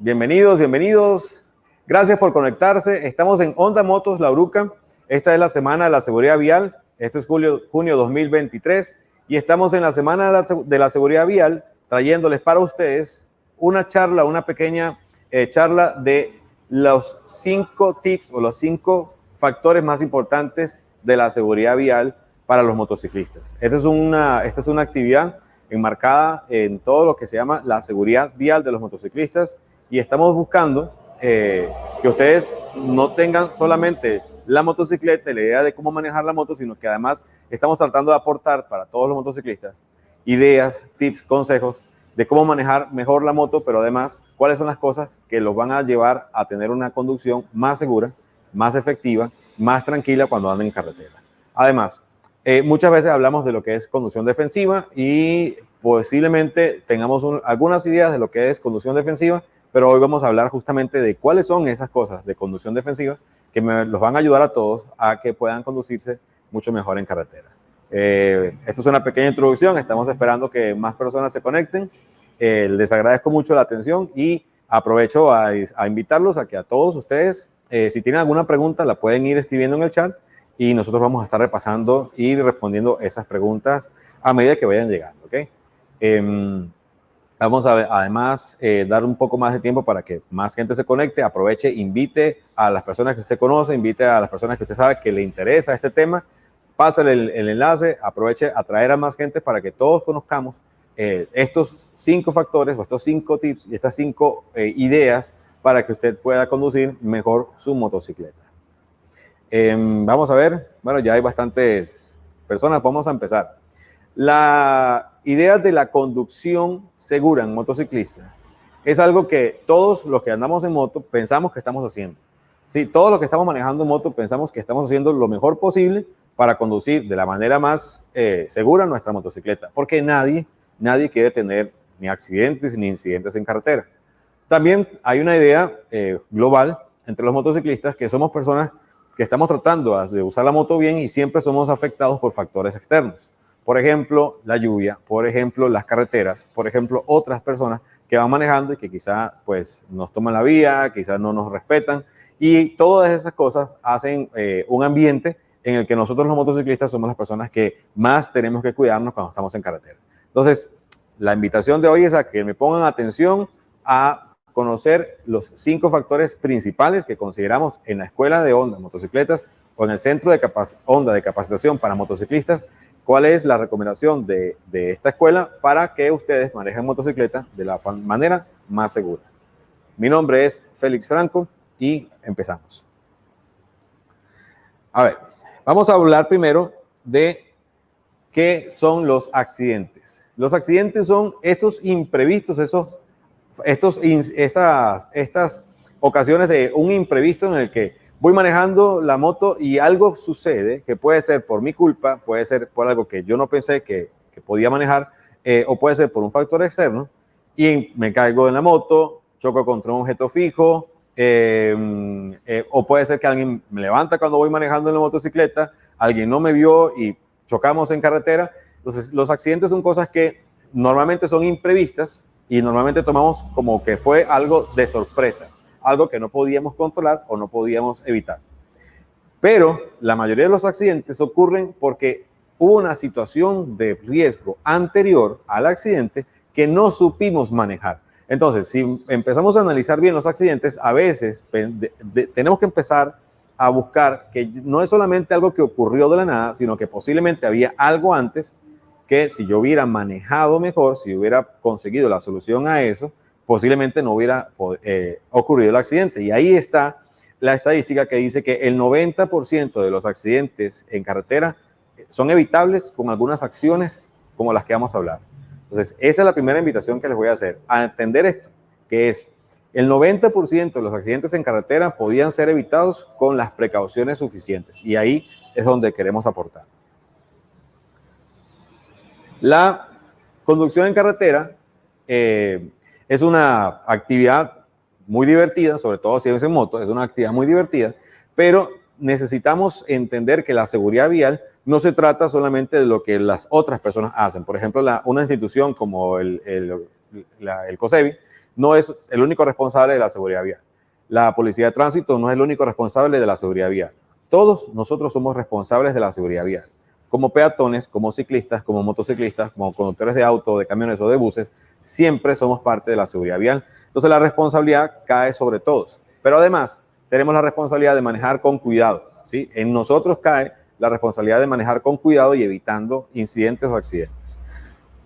Bienvenidos, bienvenidos. Gracias por conectarse. Estamos en Honda Motos La Uruca. Esta es la semana de la seguridad vial. Esto es junio 2023 y estamos en la semana de la seguridad vial trayéndoles para ustedes una charla, una pequeña charla de los 5 tips o los 5 factores más importantes de la seguridad vial para los motociclistas. Esta es una actividad enmarcada en todo lo que se llama la seguridad vial de los motociclistas y estamos buscando que ustedes no tengan solamente la motocicleta, la idea de cómo manejar la moto, sino que además estamos tratando de aportar para todos los motociclistas ideas, tips, consejos de cómo manejar mejor la moto, pero además cuáles son las cosas que los van a llevar a tener una conducción más segura, más efectiva, más tranquila cuando anden en carretera. Además, muchas veces hablamos de lo que es conducción defensiva y posiblemente tengamos algunas ideas de lo que es conducción defensiva, pero hoy vamos a hablar justamente de cuáles son esas cosas de conducción defensiva que los van a ayudar a todos a que puedan conducirse mucho mejor en carretera. Esto es una pequeña introducción, estamos esperando que más personas se conecten. Les agradezco mucho la atención y aprovecho a invitarlos a que a todos ustedes, si tienen alguna pregunta, la pueden ir escribiendo en el chat y nosotros vamos a estar repasando y respondiendo esas preguntas a medida que vayan llegando, ¿ok? Vamos a además dar un poco más de tiempo para que más gente se conecte, aproveche, invite a las personas que usted conoce, invite a las personas que usted sabe que le interesa este tema, pásale el enlace, aproveche a traer a más gente para que todos conozcamos estos 5 factores o estos 5 tips y estas 5 ideas para que usted pueda conducir mejor su motocicleta. Vamos a ver, bueno, ya hay bastantes personas, vamos a empezar. La idea de la conducción segura en motociclista es algo que todos los que andamos en moto pensamos que estamos haciendo. Sí, todos los que estamos manejando moto pensamos que estamos haciendo lo mejor posible para conducir de la manera más segura nuestra motocicleta, porque nadie quiere tener ni accidentes ni incidentes en carretera. También hay una idea global entre los motociclistas que somos personas que estamos tratando de usar la moto bien y siempre somos afectados por factores externos. Por ejemplo, la lluvia, por ejemplo, las carreteras, por ejemplo, otras personas que van manejando y que quizá pues nos toman la vía, quizá no nos respetan y todas esas cosas hacen un ambiente en el que nosotros los motociclistas somos las personas que más tenemos que cuidarnos cuando estamos en carretera. Entonces, la invitación de hoy es a que me pongan atención a conocer los 5 factores principales que consideramos en la Escuela de Honda Motocicletas o en el Centro de Honda de Capacitación para Motociclistas. ¿Cuál es la recomendación de esta escuela para que ustedes manejen motocicleta de la manera más segura? Mi nombre es Félix Franco y empezamos. A ver, vamos a hablar primero de qué son los accidentes. Los accidentes son estos imprevistos, estas ocasiones de un imprevisto en el que voy manejando la moto y algo sucede, que puede ser por mi culpa, puede ser por algo que yo no pensé que podía manejar, o puede ser por un factor externo, y me caigo en la moto, choco contra un objeto fijo, o puede ser que alguien me levanta cuando voy manejando en la motocicleta, alguien no me vio y chocamos en carretera. Entonces, los accidentes son cosas que normalmente son imprevistas y normalmente tomamos como que fue algo de sorpresa, algo que no podíamos controlar o no podíamos evitar. Pero la mayoría de los accidentes ocurren porque hubo una situación de riesgo anterior al accidente que no supimos manejar. Entonces, si empezamos a analizar bien los accidentes, a veces tenemos que empezar a buscar que no es solamente algo que ocurrió de la nada, sino que posiblemente había algo antes que si yo hubiera manejado mejor, si hubiera conseguido la solución a eso, posiblemente no hubiera ocurrido el accidente. Y ahí está la estadística que dice que el 90% de los accidentes en carretera son evitables con algunas acciones como las que vamos a hablar. Entonces, esa es la primera invitación que les voy a hacer, a entender esto, que es el 90% de los accidentes en carretera podían ser evitados con las precauciones suficientes. Y ahí es donde queremos aportar. La conducción en carretera es una actividad muy divertida, sobre todo si es en moto, es una actividad muy divertida, pero necesitamos entender que la seguridad vial no se trata solamente de lo que las otras personas hacen. Por ejemplo, una institución como el COSEBI no es el único responsable de la seguridad vial. La policía de tránsito no es el único responsable de la seguridad vial. Todos nosotros somos responsables de la seguridad vial. Como peatones, como ciclistas, como motociclistas, como conductores de auto, de camiones o de buses, siempre somos parte de la seguridad vial. Entonces la responsabilidad cae sobre todos. Pero además tenemos la responsabilidad de manejar con cuidado, ¿sí? En nosotros cae la responsabilidad de manejar con cuidado y evitando incidentes o accidentes.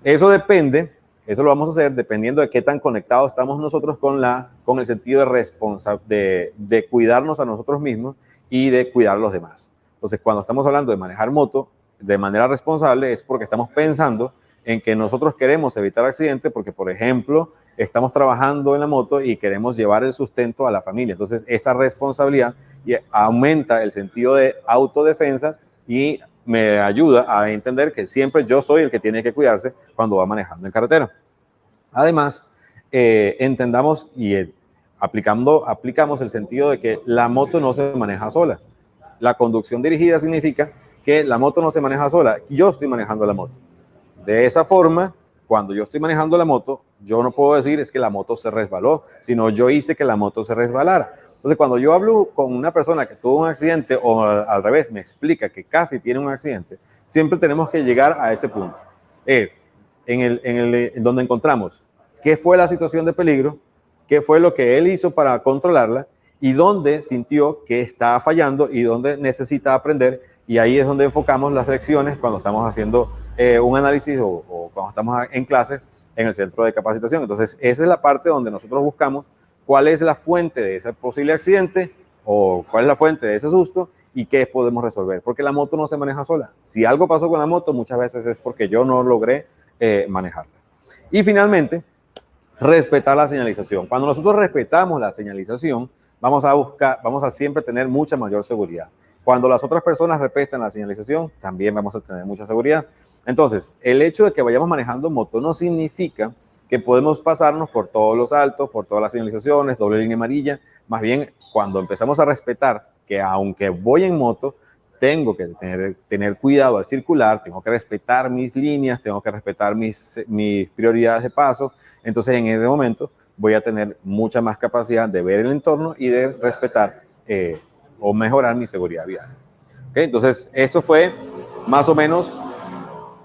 Eso depende, eso lo vamos a hacer dependiendo de qué tan conectados estamos nosotros con el sentido de cuidarnos a nosotros mismos y de cuidar a los demás. Entonces, cuando estamos hablando de manejar moto de manera responsable es porque estamos pensando en que nosotros queremos evitar accidentes porque, por ejemplo, estamos trabajando en la moto y queremos llevar el sustento a la familia. Entonces, esa responsabilidad aumenta el sentido de autodefensa y me ayuda a entender que siempre yo soy el que tiene que cuidarse cuando va manejando en carretera. Además, entendamos y aplicamos el sentido de que la moto no se maneja sola. La conducción dirigida significa que la moto no se maneja sola, yo estoy manejando la moto. De esa forma, cuando yo estoy manejando la moto, yo no puedo decir es que la moto se resbaló, sino yo hice que la moto se resbalara. Entonces, cuando yo hablo con una persona que tuvo un accidente o al revés, me explica que casi tiene un accidente, siempre tenemos que llegar a ese punto. En donde encontramos qué fue la situación de peligro, qué fue lo que él hizo para controlarla y dónde sintió que estaba fallando y dónde necesita aprender. Y ahí es donde enfocamos las lecciones cuando estamos haciendo un análisis o cuando estamos en clases en el centro de capacitación. Entonces, esa es la parte donde nosotros buscamos cuál es la fuente de ese posible accidente o cuál es la fuente de ese susto y qué podemos resolver. Porque la moto no se maneja sola. Si algo pasó con la moto, muchas veces es porque yo no logré manejarla. Y finalmente, respetar la señalización. Cuando nosotros respetamos la señalización, vamos a siempre tener mucha mayor seguridad. Cuando las otras personas respetan la señalización, también vamos a tener mucha seguridad. Entonces, el hecho de que vayamos manejando moto no significa que podemos pasarnos por todos los altos, por todas las señalizaciones, doble línea amarilla. Más bien, cuando empezamos a respetar que aunque voy en moto, tengo que tener cuidado al circular, tengo que respetar mis líneas, tengo que respetar mis prioridades de paso. Entonces, en ese momento, voy a tener mucha más capacidad de ver el entorno y de respetar o mejorar mi seguridad vial. ¿Okay? Entonces, esto fue más o menos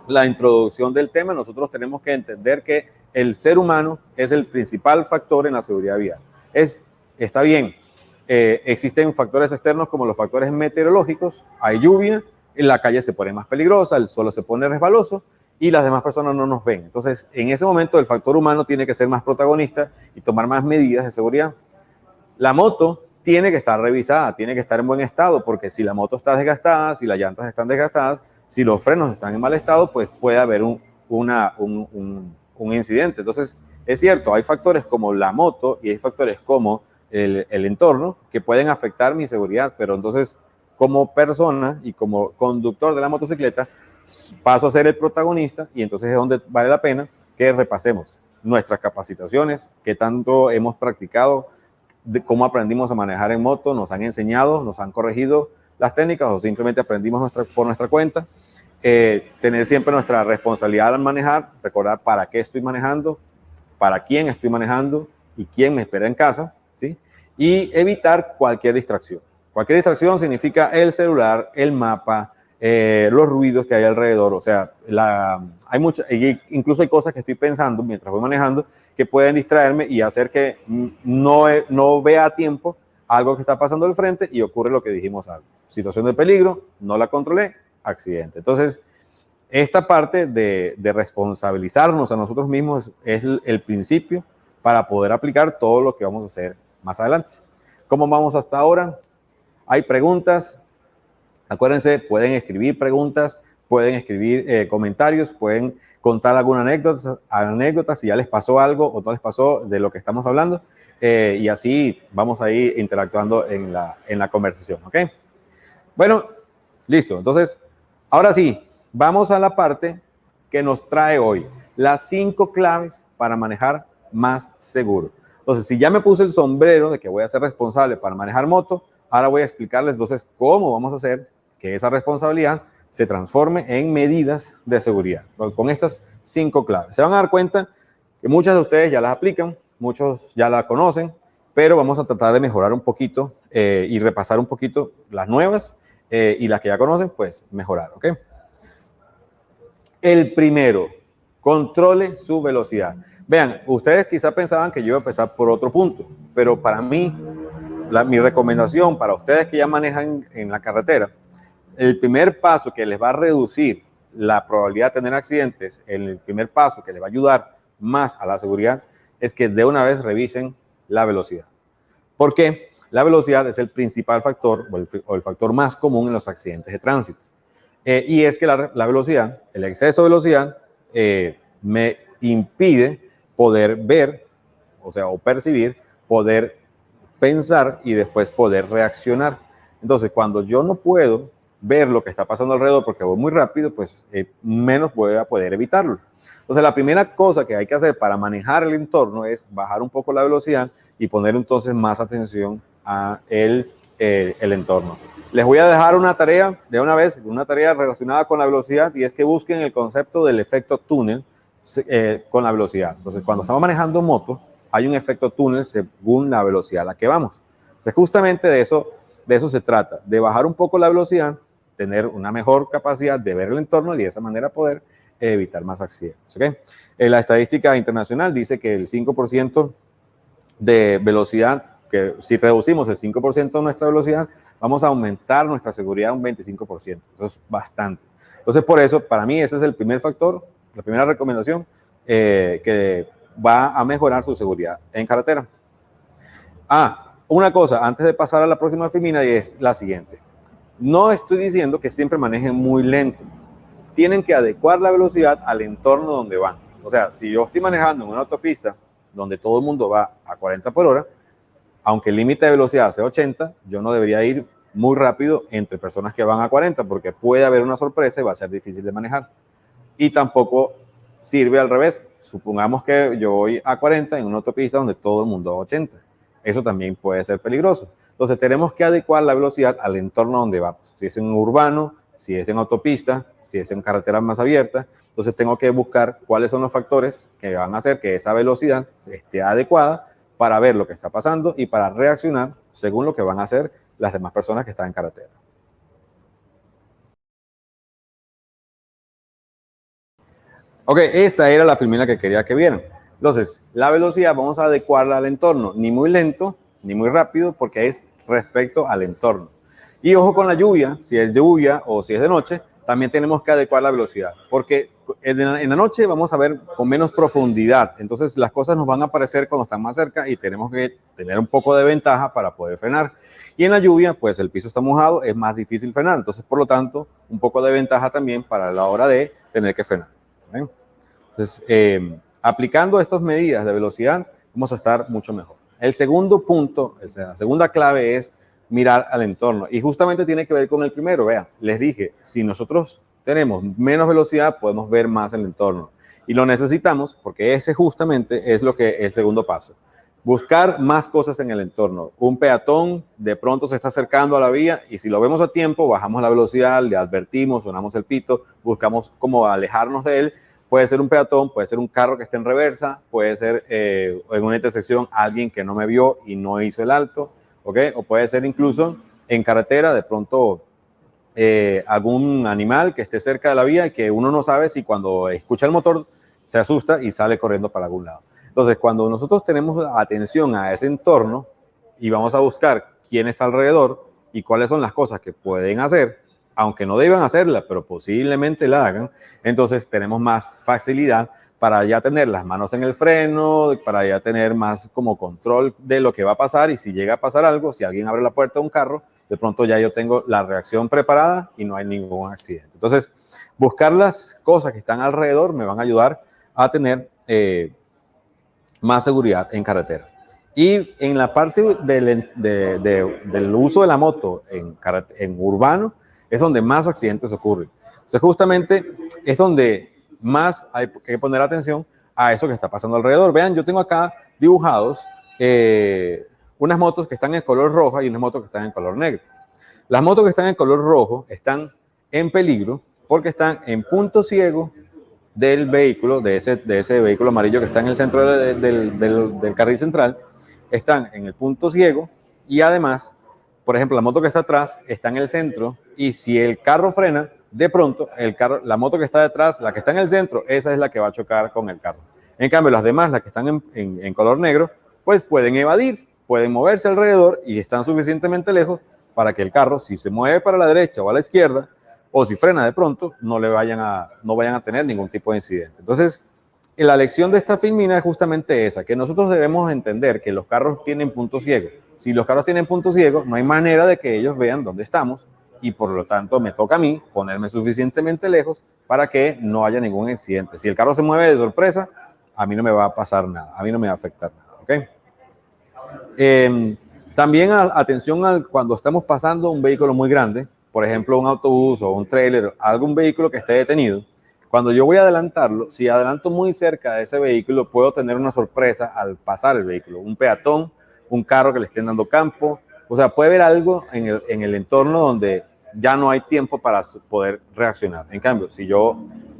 la introducción del tema. Nosotros tenemos que entender que el ser humano es el principal factor en la seguridad vial. Está bien, existen factores externos como los factores meteorológicos, hay lluvia, la calle se pone más peligrosa, el suelo se pone resbaloso y las demás personas no nos ven. Entonces, en ese momento el factor humano tiene que ser más protagonista y tomar más medidas de seguridad. La moto tiene que estar revisada, tiene que estar en buen estado, porque si la moto está desgastada, si las llantas están desgastadas, si los frenos están en mal estado, pues puede haber un incidente. Entonces, es cierto, hay factores como la moto y hay factores como el entorno que pueden afectar mi seguridad, pero entonces, como persona y como conductor de la motocicleta, paso a ser el protagonista y entonces es donde vale la pena que repasemos nuestras capacitaciones, qué tanto hemos practicado, de cómo aprendimos a manejar en moto, nos han enseñado, nos han corregido las técnicas o simplemente aprendimos por nuestra cuenta. Tener siempre nuestra responsabilidad al manejar, recordar para qué estoy manejando, para quién estoy manejando y quién me espera en casa, ¿sí? Y evitar cualquier distracción. Cualquier distracción significa el celular, el mapa, los ruidos que hay alrededor. O sea, incluso hay cosas que estoy pensando mientras voy manejando que pueden distraerme y hacer que no vea a tiempo algo que está pasando al frente y ocurre lo que dijimos algo. Situación de peligro, no la controlé, accidente. Entonces, esta parte de responsabilizarnos a nosotros mismos es el principio para poder aplicar todo lo que vamos a hacer más adelante. ¿Cómo vamos hasta ahora? Hay preguntas. Acuérdense, pueden escribir preguntas, pueden escribir comentarios, pueden contar alguna anécdota, si ya les pasó algo o no les pasó de lo que estamos hablando. Y así vamos a ir interactuando en la conversación, ¿ok? Bueno, listo. Entonces, ahora sí, vamos a la parte que nos trae hoy. Las 5 claves para manejar más seguro. Entonces, si ya me puse el sombrero de que voy a ser responsable para manejar moto, ahora voy a explicarles entonces cómo vamos a hacer que esa responsabilidad se transforme en medidas de seguridad. Con estas 5 claves. Se van a dar cuenta que muchas de ustedes ya las aplican, muchos ya la conocen, pero vamos a tratar de mejorar un poquito y repasar un poquito las nuevas y las que ya conocen, pues mejorar, ¿ok? El primero, controle su velocidad. Vean, ustedes quizá pensaban que yo iba a empezar por otro punto, pero para mí, mi recomendación para ustedes que ya manejan en la carretera, el primer paso que les va a reducir la probabilidad de tener accidentes, el primer paso que les va a ayudar más a la seguridad, es que de una vez revisen la velocidad. ¿Por qué? La velocidad es el principal factor o el factor más común en los accidentes de tránsito. Y es que la velocidad, el exceso de velocidad, me impide poder ver, o sea, o percibir, poder pensar y después poder reaccionar. Entonces, cuando yo no puedo ver lo que está pasando alrededor porque voy muy rápido, pues menos voy a poder evitarlo. Entonces, la primera cosa que hay que hacer para manejar el entorno es bajar un poco la velocidad y poner entonces más atención a el entorno. Les voy a dejar una tarea de una vez, una tarea relacionada con la velocidad, y es que busquen el concepto del efecto túnel con la velocidad. Entonces, cuando estamos manejando moto, hay un efecto túnel según la velocidad a la que vamos. Entonces, justamente de eso se trata, de bajar un poco la velocidad, tener una mejor capacidad de ver el entorno y de esa manera poder evitar más accidentes. ¿Okay? La estadística internacional dice que el 5% de velocidad, que si reducimos el 5% de nuestra velocidad, vamos a aumentar nuestra seguridad un 25%. Eso es bastante. Entonces, por eso, para mí, ese es el primer factor, la primera recomendación que va a mejorar su seguridad en carretera. Una cosa, antes de pasar a la próxima filmina, es la siguiente. No estoy diciendo que siempre manejen muy lento. Tienen que adecuar la velocidad al entorno donde van. O sea, si yo estoy manejando en una autopista donde todo el mundo va a 40 por hora, aunque el límite de velocidad sea 80, yo no debería ir muy rápido entre personas que van a 40 porque puede haber una sorpresa y va a ser difícil de manejar. Y tampoco sirve al revés. Supongamos que yo voy a 40 en una autopista donde todo el mundo va a 80. Eso también puede ser peligroso. Entonces tenemos que adecuar la velocidad al entorno donde vamos. Si es en urbano, si es en autopista, si es en carreteras más abiertas, entonces tengo que buscar cuáles son los factores que van a hacer que esa velocidad esté adecuada para ver lo que está pasando y para reaccionar según lo que van a hacer las demás personas que están en carretera. Ok, esta era la filmina que quería que vieran. Entonces, la velocidad vamos a adecuarla al entorno, ni muy lento, ni muy rápido, porque es respecto al entorno. Y ojo con la lluvia, si es lluvia o si es de noche, también tenemos que adecuar la velocidad, porque en la noche vamos a ver con menos profundidad, entonces las cosas nos van a aparecer cuando están más cerca y tenemos que tener un poco de ventaja para poder frenar. Y en la lluvia, pues el piso está mojado, es más difícil frenar, entonces por lo tanto, un poco de ventaja también para la hora de tener que frenar. ¿Ven? Entonces, aplicando estas medidas de velocidad, vamos a estar mucho mejor. El segundo punto, la segunda clave es mirar al entorno. Y justamente tiene que ver con el primero. Vean, les dije, si nosotros tenemos menos velocidad, podemos ver más el entorno. Y lo necesitamos porque ese justamente es lo que el segundo paso. Buscar más cosas en el entorno. Un peatón de pronto se está acercando a la vía y si lo vemos a tiempo, bajamos la velocidad, le advertimos, sonamos el pito, buscamos cómo alejarnos de él. Puede ser un peatón, puede ser un carro que esté en reversa, puede ser en una intersección alguien que no me vio y no hizo el alto, ¿okay? O puede ser incluso en carretera, de pronto algún animal que esté cerca de la vía y que uno no sabe si cuando escucha el motor se asusta y sale corriendo para algún lado. Entonces, cuando nosotros tenemos atención a ese entorno y vamos a buscar quién está alrededor y cuáles son las cosas que pueden hacer, aunque no deban hacerla, pero posiblemente la hagan, entonces tenemos más facilidad para ya tener las manos en el freno, para ya tener más como control de lo que va a pasar y si llega a pasar algo, si alguien abre la puerta de un carro, de pronto ya yo tengo la reacción preparada y no hay ningún accidente. Entonces, buscar las cosas que están alrededor me van a ayudar a tener más seguridad en carretera. Y en la parte del uso de la moto en urbano, es donde más accidentes ocurren. Entonces, justamente es donde más hay que poner atención a eso que está pasando alrededor. Vean, yo tengo acá dibujados unas motos que están en color roja y unas motos que están en color negro. Las motos que están en color rojo están en peligro porque están en punto ciego, del vehículo, de ese vehículo amarillo que está en el centro del carril central, están en el punto ciego y además, por ejemplo, la moto que está atrás está en el centro y si el carro frena, de pronto la moto que está detrás, la que está en el centro, esa es la que va a chocar con el carro. En cambio, las demás, las que están en color negro, pues pueden evadir, pueden moverse alrededor y están suficientemente lejos para que el carro, si se mueve para la derecha o a la izquierda, o si frena de pronto, no vayan a tener ningún tipo de incidente. Entonces, la lección de esta filmina es justamente esa, que nosotros debemos entender que los carros tienen puntos ciegos. Si los carros tienen puntos ciegos, no hay manera de que ellos vean dónde estamos y por lo tanto me toca a mí ponerme suficientemente lejos para que no haya ningún incidente. Si el carro se mueve de sorpresa, a mí no me va a pasar nada, a mí no me va a afectar nada, ¿ok? También atención cuando estamos pasando un vehículo muy grande, por ejemplo un autobús o un trailer, algún vehículo que esté detenido. Cuando yo voy a adelantarlo, si adelanto muy cerca de ese vehículo, puedo tener una sorpresa al pasar el vehículo. Un peatón, un carro que le estén dando campo. O sea, puede haber algo en el entorno donde ya no hay tiempo para poder reaccionar. En cambio, si yo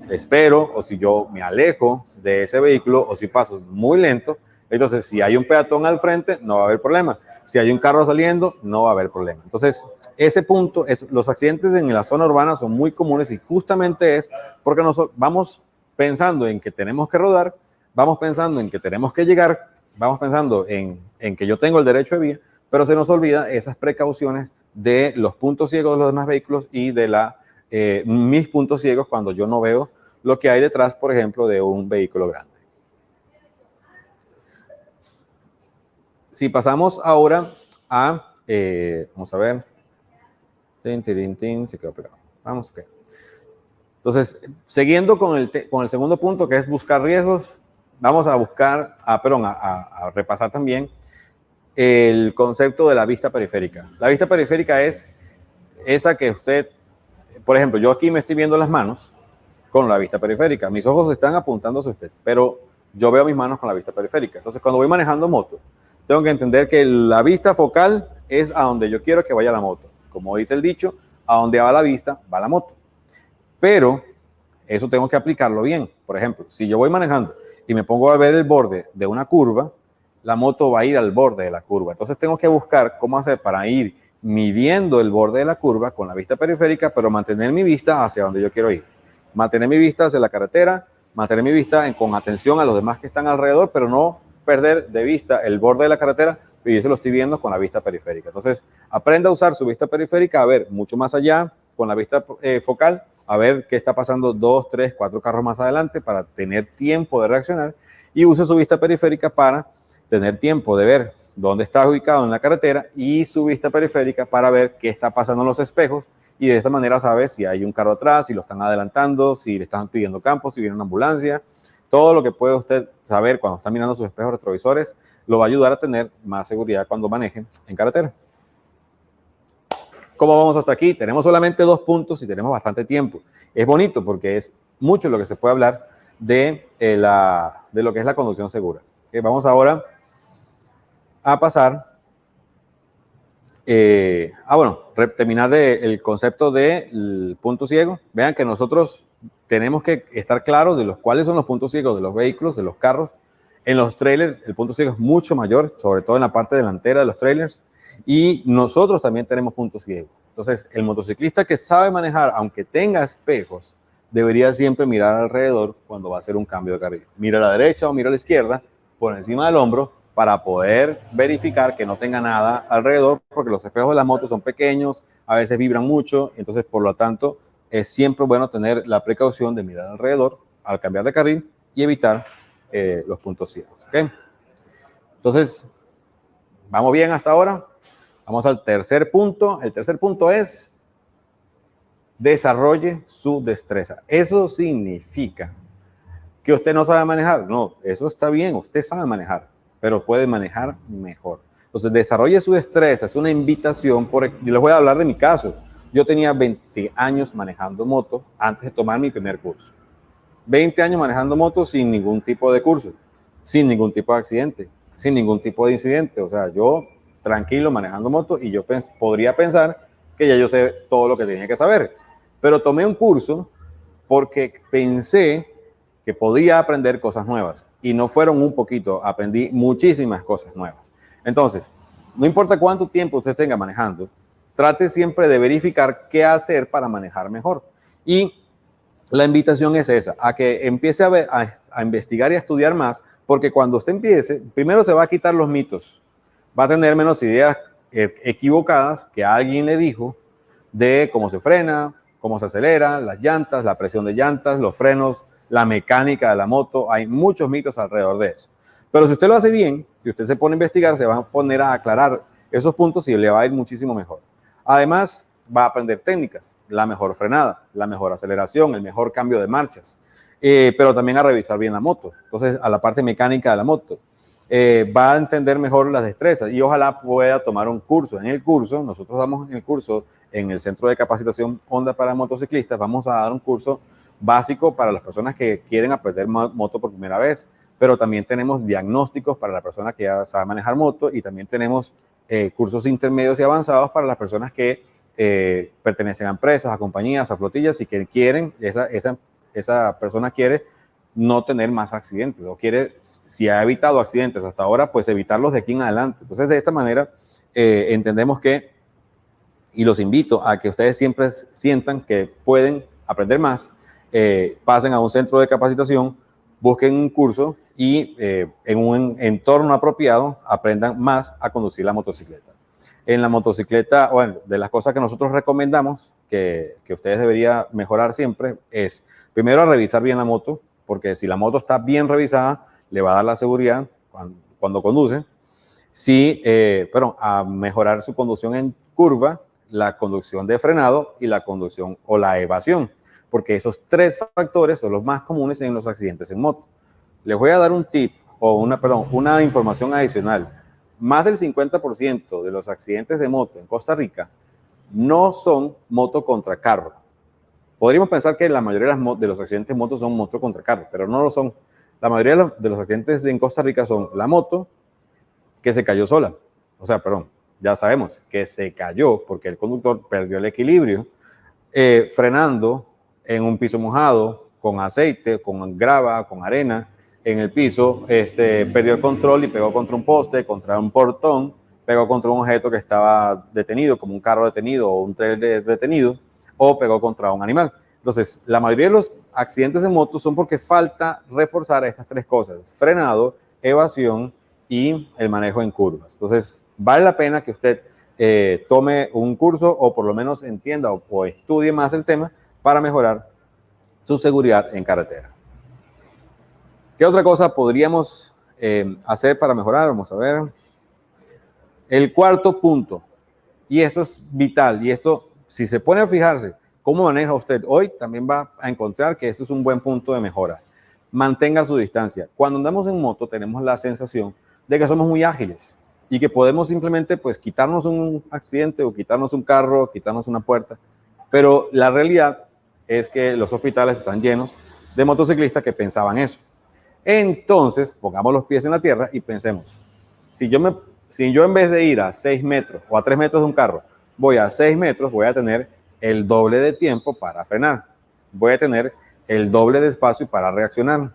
espero o si yo me alejo de ese vehículo o si paso muy lento, entonces si hay un peatón al frente, no va a haber problema. Si hay un carro saliendo, no va a haber problema. Entonces, ese punto, los accidentes en la zona urbana son muy comunes y justamente es porque nosotros vamos pensando en que tenemos que rodar, vamos pensando en que tenemos que llegar, vamos pensando en que yo tengo el derecho de vía, pero se nos olvida esas precauciones de los puntos ciegos de los demás vehículos y de mis puntos ciegos cuando yo no veo lo que hay detrás, por ejemplo, de un vehículo grande. Si pasamos ahora a, vamos a ver, se quedó pegado. Vamos, ok. Entonces, siguiendo con el segundo punto, que es buscar riesgos, vamos a repasar también el concepto de la vista periférica. La vista periférica es esa que usted, por ejemplo, yo aquí me estoy viendo las manos con la vista periférica. Mis ojos están apuntando hacia usted, pero yo veo mis manos con la vista periférica. Entonces, cuando voy manejando moto, tengo que entender que la vista focal es a donde yo quiero que vaya la moto. Como dice el dicho, a donde va la vista, va la moto. Pero eso tengo que aplicarlo bien. Por ejemplo, si yo voy manejando y me pongo a ver el borde de una curva, la moto va a ir al borde de la curva. Entonces tengo que buscar cómo hacer para ir midiendo el borde de la curva con la vista periférica, pero mantener mi vista hacia donde yo quiero ir. Mantener mi vista hacia la carretera, mantener mi vista con atención a los demás que están alrededor, pero no perder de vista el borde de la carretera, y eso lo estoy viendo con la vista periférica. Entonces, aprenda a usar su vista periférica, a ver mucho más allá con la vista focal, a ver qué está pasando 2, 3, 4 carros más adelante para tener tiempo de reaccionar, y use su vista periférica para tener tiempo de ver dónde está ubicado en la carretera y su vista periférica para ver qué está pasando en los espejos, y de esta manera sabe si hay un carro atrás, si lo están adelantando, si le están pidiendo campo, si viene una ambulancia. Todo lo que puede usted saber cuando está mirando sus espejos retrovisores lo va a ayudar a tener más seguridad cuando maneje en carretera. ¿Cómo vamos hasta aquí? Tenemos solamente 2 puntos y tenemos bastante tiempo. Es bonito porque es mucho lo que se puede hablar de lo que es la conducción segura. Vamos ahora a pasar terminar el concepto del punto ciego. Vean que nosotros tenemos que estar claros de cuáles son los puntos ciegos de los vehículos, de los carros. En los trailers el punto ciego es mucho mayor, sobre todo en la parte delantera de los trailers, y nosotros también tenemos puntos ciegos. Entonces, el motociclista que sabe manejar, aunque tenga espejos, debería siempre mirar alrededor cuando va a hacer un cambio de carril. Mira a la derecha o mira a la izquierda, por encima del hombro, para poder verificar que no tenga nada alrededor, porque los espejos de las motos son pequeños, a veces vibran mucho, entonces por lo tanto es siempre bueno tener la precaución de mirar alrededor al cambiar de carril y evitar los puntos ciegos. ¿Okay? Entonces, ¿vamos bien hasta ahora? Vamos al tercer punto. El tercer punto es desarrolle su destreza. Eso significa que usted no sabe manejar. No, eso está bien, usted sabe manejar, pero puede manejar mejor. Entonces, desarrolle su destreza. Es una invitación. Yo les voy a hablar de mi caso. Yo tenía 20 años manejando moto antes de tomar mi primer curso. 20 años manejando moto sin ningún tipo de curso, sin ningún tipo de accidente, sin ningún tipo de incidente. O sea, yo tranquilo manejando moto y yo podría pensar que ya yo sé todo lo que tenía que saber. Pero tomé un curso porque pensé que podía aprender cosas nuevas. Y no fueron un poquito, aprendí muchísimas cosas nuevas. Entonces, no importa cuánto tiempo usted tenga manejando, trate siempre de verificar qué hacer para manejar mejor. Y la invitación es esa, a que empiece a investigar y a estudiar más, porque cuando usted empiece, primero se va a quitar los mitos, va a tener menos ideas equivocadas que alguien le dijo de cómo se frena, cómo se acelera, las llantas, la presión de llantas, los frenos, la mecánica de la moto. Hay muchos mitos alrededor de eso. Pero si usted lo hace bien, si usted se pone a investigar, se va a poner a aclarar esos puntos y le va a ir muchísimo mejor. Además, va a aprender técnicas, la mejor frenada, la mejor aceleración, el mejor cambio de marchas, pero también a revisar bien la moto. Entonces, a la parte mecánica de la moto. Va a entender mejor las destrezas y ojalá pueda tomar un curso. En el curso, nosotros damos en el curso, en el Centro de Capacitación Honda para Motociclistas, vamos a dar un curso básico para las personas que quieren aprender moto por primera vez, pero también tenemos diagnósticos para las personas que ya saben manejar moto y también tenemos cursos intermedios y avanzados para las personas que pertenecen a empresas, a compañías, a flotillas y que quieren, esa persona quiere no tener más accidentes o quiere, si ha evitado accidentes hasta ahora, pues evitarlos de aquí en adelante. Entonces, de esta manera, entendemos que, y los invito a que ustedes siempre sientan que pueden aprender más, pasen a un centro de capacitación, busquen un curso y en un entorno apropiado aprendan más a conducir la motocicleta. En la motocicleta, bueno, de las cosas que nosotros recomendamos que ustedes deberían mejorar siempre es, primero, a revisar bien la moto, porque si la moto está bien revisada, le va a dar la seguridad cuando conduce. Sí, a mejorar su conducción en curva, la conducción de frenado y la conducción o la evasión, porque esos tres factores son los más comunes en los accidentes en moto. Les voy a dar un tip o una información adicional. Más del 50% de los accidentes de moto en Costa Rica no son moto contra carro. Podríamos pensar que la mayoría de los accidentes de moto son moto contra carro, pero no lo son. La mayoría de los accidentes en Costa Rica son la moto que se cayó sola. Ya sabemos que se cayó porque el conductor perdió el equilibrio, frenando en un piso mojado, con aceite, con grava, con arena en el piso, perdió el control y pegó contra un poste, contra un portón, pegó contra un objeto que estaba detenido, como un carro detenido o un trailer detenido, o pegó contra un animal. Entonces, la mayoría de los accidentes en moto son porque falta reforzar estas tres cosas: frenado, evasión y el manejo en curvas. Entonces, vale la pena que usted tome un curso o por lo menos entienda o estudie más el tema para mejorar su seguridad en carretera. ¿Qué otra cosa podríamos hacer para mejorar? Vamos a ver. El cuarto punto, y esto es vital, y esto, si se pone a fijarse cómo maneja usted hoy, también va a encontrar que esto es un buen punto de mejora. Mantenga su distancia. Cuando andamos en moto tenemos la sensación de que somos muy ágiles y que podemos simplemente pues quitarnos un accidente o quitarnos un carro, quitarnos una puerta, pero la realidad es que los hospitales están llenos de motociclistas que pensaban eso. Entonces, pongamos los pies en la tierra y pensemos, si yo en vez de ir a 6 metros o a 3 metros de un carro, voy a 6 metros, voy a tener el doble de tiempo para frenar. Voy a tener el doble de espacio para reaccionar.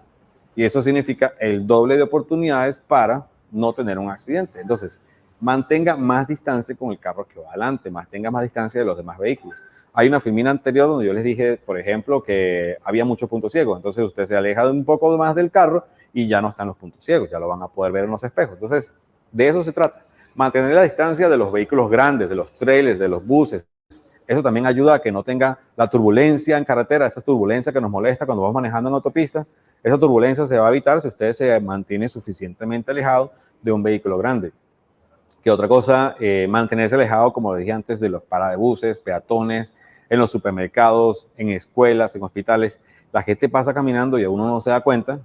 Y eso significa el doble de oportunidades para no tener un accidente. Entonces, mantenga más distancia con el carro que va adelante, mantenga más distancia de los demás vehículos. Hay una filmina anterior donde yo les dije, por ejemplo, que había muchos puntos ciegos. Entonces, usted se aleja un poco más del carro y ya no están los puntos ciegos, ya lo van a poder ver en los espejos. Entonces, de eso se trata. Mantener la distancia de los vehículos grandes, de los trailers, de los buses. Eso también ayuda a que no tenga la turbulencia en carretera, esa turbulencia que nos molesta cuando vamos manejando en autopista. Esa turbulencia se va a evitar si usted se mantiene suficientemente alejado de un vehículo grande. ¿Qué otra cosa? Mantenerse alejado, como lo dije antes, de los paradebuses, peatones, en los supermercados, en escuelas, en hospitales. La gente pasa caminando y uno no se da cuenta,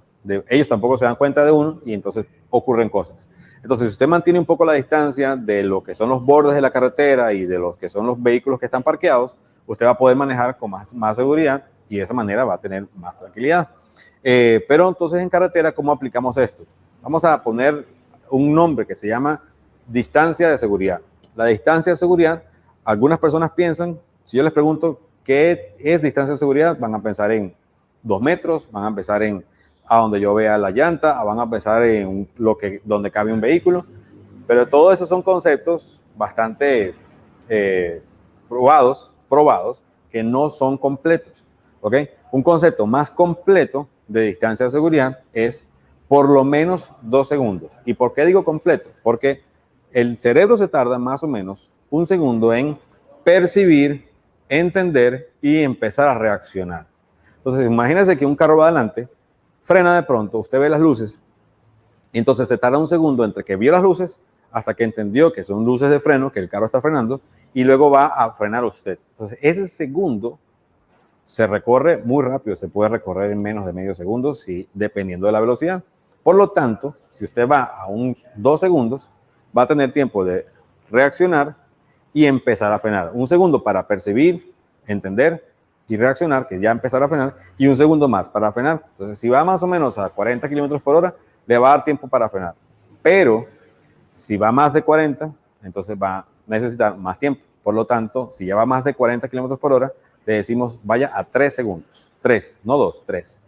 ellos tampoco se dan cuenta de uno y entonces ocurren cosas. Entonces, si usted mantiene un poco la distancia de lo que son los bordes de la carretera y de los que son los vehículos que están parqueados, usted va a poder manejar con más seguridad y de esa manera va a tener más tranquilidad. Pero entonces en carretera, ¿cómo aplicamos esto? Vamos a poner un nombre que se llama distancia de seguridad. La distancia de seguridad, algunas personas piensan, si yo les pregunto qué es distancia de seguridad, van a pensar en 2 metros, van a pensar en a donde yo vea la llanta, van a pensar en donde cabe un vehículo, pero todo eso son conceptos bastante probados, que no son completos, ¿ok? Un concepto más completo de distancia de seguridad es por lo menos 2 segundos. ¿Y por qué digo completo? Porque el cerebro se tarda más o menos 1 segundo en percibir, entender y empezar a reaccionar. Entonces, imagínense que un carro va adelante, frena de pronto, usted ve las luces, y entonces se tarda 1 segundo entre que vio las luces hasta que entendió que son luces de freno, que el carro está frenando, y luego va a frenar usted. Entonces, ese segundo se recorre muy rápido, se puede recorrer en menos de medio segundo, dependiendo de la velocidad. Por lo tanto, si usted va a 2 segundos, va a tener tiempo de reaccionar y empezar a frenar. 1 segundo para percibir, entender y reaccionar, que ya empezar a frenar, y 1 segundo más para frenar. Entonces, si va más o menos a 40 kilómetros por hora, le va a dar tiempo para frenar. Pero si va más de 40, entonces va a necesitar más tiempo. Por lo tanto, si ya va más de 40 kilómetros por hora, le decimos vaya a 3 segundos. 3, no 2, 3.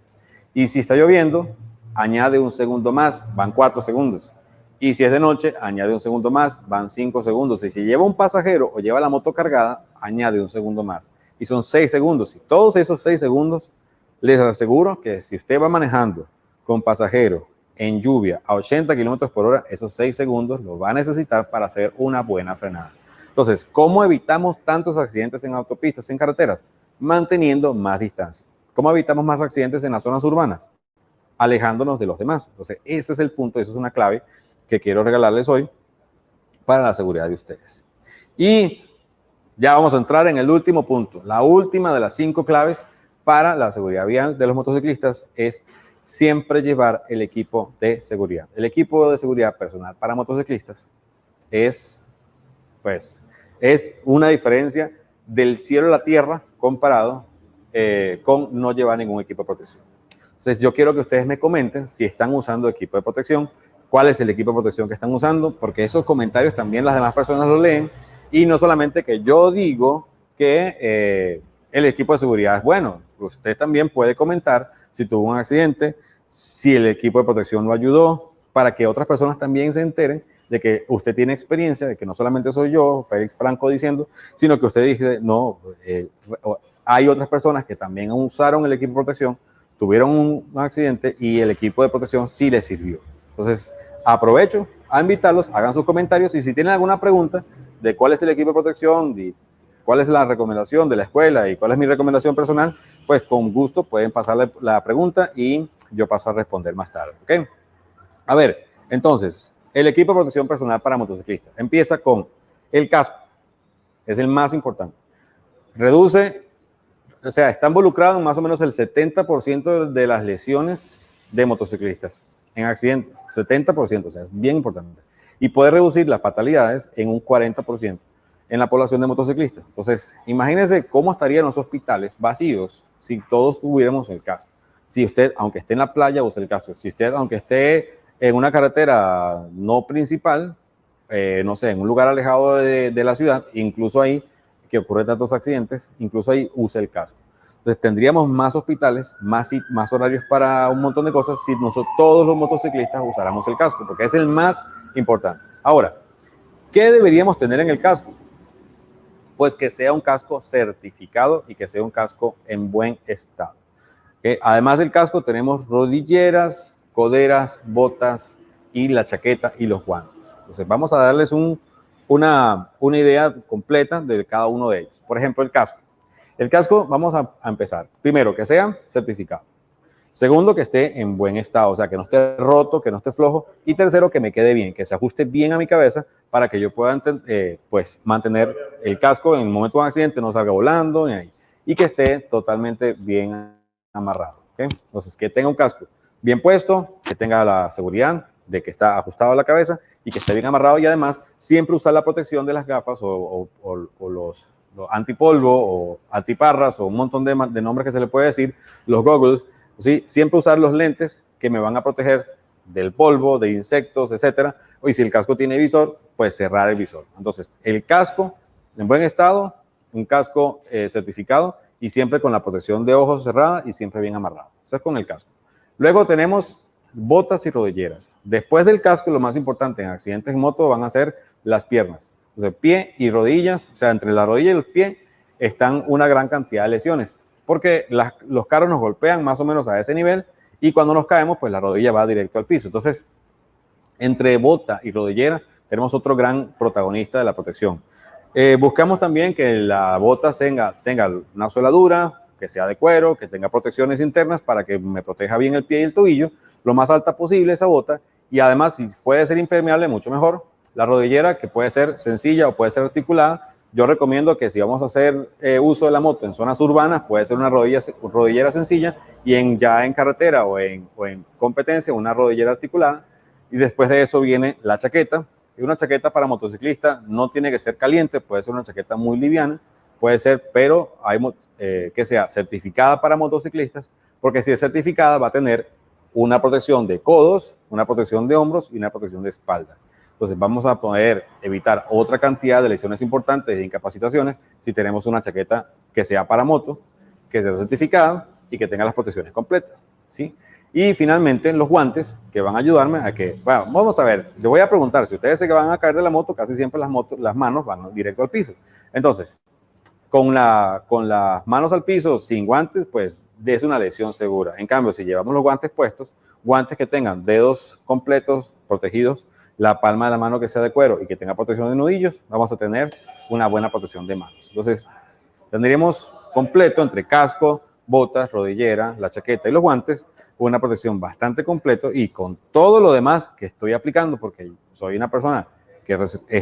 Y si está lloviendo, añade 1 segundo más, van 4 segundos. Y si es de noche, añade 1 segundo más, van 5 segundos. Y si lleva un pasajero o lleva la moto cargada, añade 1 segundo más. Y son 6 segundos. Y todos esos 6 segundos, les aseguro que si usted va manejando con pasajero en lluvia a 80 kilómetros por hora, esos 6 segundos los va a necesitar para hacer una buena frenada. Entonces, ¿cómo evitamos tantos accidentes en autopistas, en carreteras? Manteniendo más distancia. ¿Cómo evitamos más accidentes en las zonas urbanas? Alejándonos de los demás. Entonces, ese es el punto, esa es una clave que quiero regalarles hoy para la seguridad de ustedes. Y ya vamos a entrar en el último punto. La última de las 5 claves para la seguridad vial de los motociclistas es siempre llevar el equipo de seguridad. El equipo de seguridad personal para motociclistas es una diferencia del cielo a la tierra comparado con no llevar ningún equipo de protección. Entonces, yo quiero que ustedes me comenten si están usando equipo de protección, cuál es el equipo de protección que están usando, porque esos comentarios también las demás personas los leen, y no solamente que yo digo que el equipo de seguridad es bueno, usted también puede comentar si tuvo un accidente, si el equipo de protección lo ayudó, para que otras personas también se enteren de que usted tiene experiencia, de que no solamente soy yo, Félix Franco, diciendo, sino que usted dice, no, hay otras personas que también usaron el equipo de protección, tuvieron un accidente y el equipo de protección sí les sirvió. Entonces, aprovecho a invitarlos, hagan sus comentarios y si tienen alguna pregunta de cuál es el equipo de protección, de cuál es la recomendación de la escuela y cuál es mi recomendación personal, pues con gusto pueden pasarle la pregunta y yo paso a responder más tarde, ¿ok? A ver, entonces, el equipo de protección personal para motociclistas empieza con el casco, es el más importante. Reduce, o sea, está involucrado en más o menos el 70% de las lesiones de motociclistas en accidentes, 70%, o sea, es bien importante. Y puede reducir las fatalidades en un 40% en la población de motociclistas. Entonces, imagínense cómo estarían los hospitales vacíos si todos tuviéramos el casco. Si usted, aunque esté en la playa, use el casco. Si usted, aunque esté en una carretera no principal, no sé, en un lugar alejado de la ciudad, incluso ahí, que ocurren tantos accidentes, incluso ahí use el casco. Entonces tendríamos más hospitales, más horarios para un montón de cosas si nosotros, todos los motociclistas usáramos el casco, porque es el más importante. Ahora, ¿qué deberíamos tener en el casco? Pues que sea un casco certificado y que sea un casco en buen estado. Además del casco tenemos rodilleras, coderas, botas y la chaqueta y los guantes. Entonces vamos a darles una idea completa de cada uno de ellos. Por ejemplo, el casco. El casco, vamos a empezar. Primero, que sea certificado. Segundo, que esté en buen estado, o sea, que no esté roto, que no esté flojo. Y tercero, que me quede bien, que se ajuste bien a mi cabeza para que yo pueda pues, mantener el casco en el momento de un accidente, no salga volando, ni ahí, y que esté totalmente bien amarrado. ¿Okay? Entonces, que tenga un casco bien puesto, que tenga la seguridad de que está ajustado a la cabeza y que esté bien amarrado, y además siempre usar la protección de las gafas o los antipolvo o antiparras o un montón de nombres que se le puede decir, los goggles. ¿Sí? Siempre usar los lentes que me van a proteger del polvo, de insectos, etcétera. Y si el casco tiene visor, pues cerrar el visor. Entonces, el casco en buen estado, un casco certificado y siempre con la protección de ojos cerrada y siempre bien amarrado. Eso es con el casco. Luego tenemos botas y rodilleras. Después del casco, lo más importante en accidentes en moto van a ser las piernas. Entonces, pie y rodillas, o sea, entre la rodilla y el pie están una gran cantidad de lesiones, porque los carros nos golpean más o menos a ese nivel y cuando nos caemos, pues la rodilla va directo al piso. Entonces, entre bota y rodillera tenemos otro gran protagonista de la protección. Buscamos también que la bota tenga una suela dura, que sea de cuero, que tenga protecciones internas para que me proteja bien el pie y el tobillo, lo más alta posible esa bota, y además si puede ser impermeable, mucho mejor. La rodillera, que puede ser sencilla o puede ser articulada, yo recomiendo que si vamos a hacer uso de la moto en zonas urbanas, puede ser una rodillera sencilla, y ya en carretera o en competencia, una rodillera articulada, y después de eso viene la chaqueta. Y una chaqueta para motociclista no tiene que ser caliente, puede ser una chaqueta muy liviana, puede ser, pero hay que sea certificada para motociclistas, porque si es certificada va a tener una protección de codos, una protección de hombros y una protección de espalda. Entonces vamos a poder evitar otra cantidad de lesiones importantes e incapacitaciones si tenemos una chaqueta que sea para moto, que sea certificada y que tenga las protecciones completas, ¿sí? Y finalmente los guantes, que van a ayudarme a que, bueno, vamos a ver, yo voy a preguntar, si ustedes se van a caer de la moto, casi siempre las manos van directo al piso. Entonces, con las manos al piso, sin guantes, pues es una lesión segura. En cambio, si llevamos los guantes puestos, guantes que tengan dedos completos, protegidos, la palma de la mano que sea de cuero y que tenga protección de nudillos, vamos a tener una buena protección de manos. Entonces, tendríamos completo entre casco, botas, rodillera, la chaqueta y los guantes, una protección bastante completo y con todo lo demás que estoy aplicando, porque soy una persona que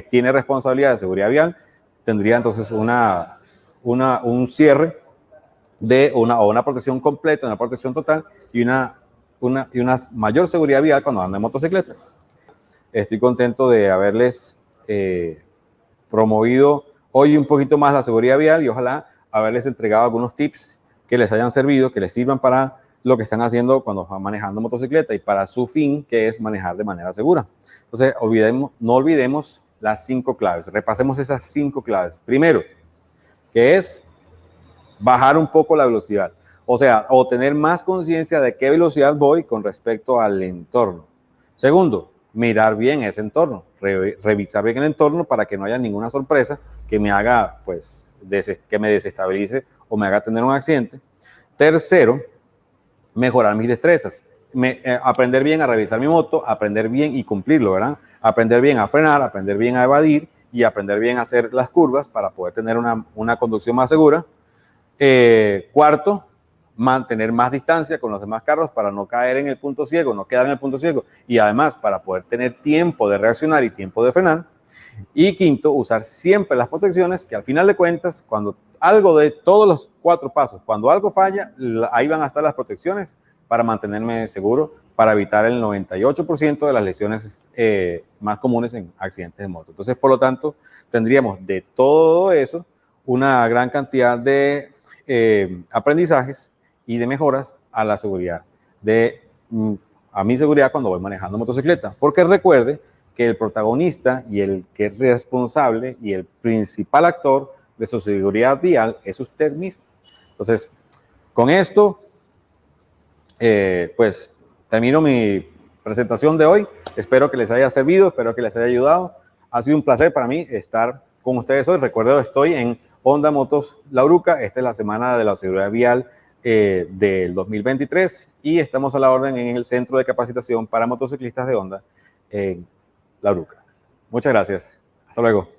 tiene responsabilidad de seguridad vial, tendría entonces un cierre de una protección completa, una protección total y una mayor seguridad vial cuando ando en motocicleta. Estoy contento de haberles promovido hoy un poquito más la seguridad vial y ojalá haberles entregado algunos tips que les hayan servido, que les sirvan para lo que están haciendo cuando van manejando motocicleta y para su fin, que es manejar de manera segura. Entonces, no olvidemos las 5 claves. Repasemos esas 5 claves. Primero, que es bajar un poco la velocidad. O sea, o tener más conciencia de qué velocidad voy con respecto al entorno. Segundo, mirar bien ese entorno, revisar bien el entorno para que no haya ninguna sorpresa que me haga, pues, que me desestabilice o me haga tener un accidente. Tercero, mejorar mis destrezas. Aprender bien a revisar mi moto, aprender bien y cumplirlo, ¿verdad? Aprender bien a frenar, aprender bien a evadir y aprender bien a hacer las curvas para poder tener una conducción más segura. Cuarto, mantener más distancia con los demás carros para no caer en el punto ciego, no quedar en el punto ciego y además para poder tener tiempo de reaccionar y tiempo de frenar. Y quinto, usar siempre las protecciones que al final de cuentas, cuando algo de todos los 4 pasos, cuando algo falla, ahí van a estar las protecciones para mantenerme seguro, para evitar el 98% de las lesiones más comunes en accidentes de moto. Entonces, por lo tanto, tendríamos de todo eso una gran cantidad de aprendizajes y de mejoras a la seguridad, a mi seguridad cuando voy manejando motocicleta. Porque recuerde que el protagonista y el que es responsable y el principal actor de su seguridad vial es usted mismo. Entonces, con esto, pues termino mi presentación de hoy. Espero que les haya servido, espero que les haya ayudado. Ha sido un placer para mí estar con ustedes hoy. Recuerdo, estoy en Honda Motos La Uruca. Esta es la semana de la seguridad vial del 2023 y estamos a la orden en el Centro de Capacitación para Motociclistas de Honda en La Uruca. Muchas gracias. Hasta luego.